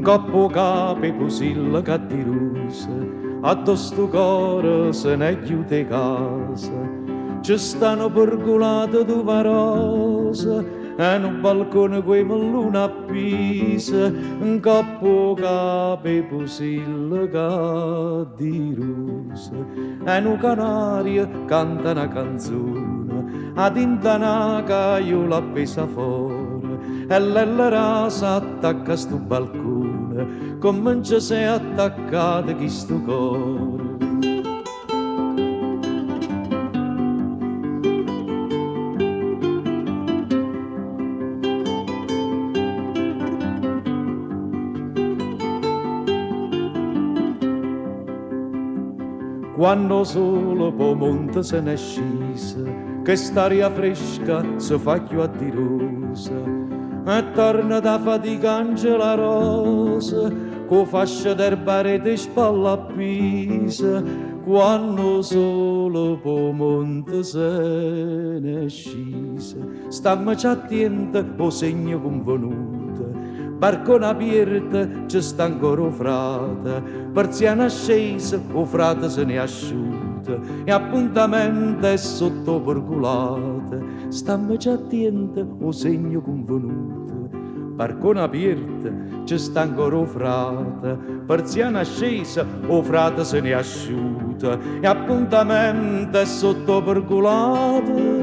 coppo capi pusilla cattirusa, addosso cuore se ne chiude casa. Ci stanno percolate tuvarose e un balcone coi melloni appisa, un coppo capi pusilla cattirusa. E un canario canta una canzone, ad intana caiola appesa fuori, e la rasa attacca sto balcone, comincia se attaccata chi sto cuore. Quando solo po' monte se ne scisa, che st'aria fresca si fa più attirosa, e torna da fatica Angela Rosa, co fascia d'erba rete spalla appisa, quando solo po' monte se ne scisa. Stammi attenta o segno convenuto, barcone aperta ci sta ancora frate, persiana scesa o frate se ne asciuta, e appuntamento è sotto perculate. Stammi attenta o segno convenuto, barcone aperta ci sta ancora frate, persiana scesa o frate se ne asciuta, e appuntamento è sotto perculate.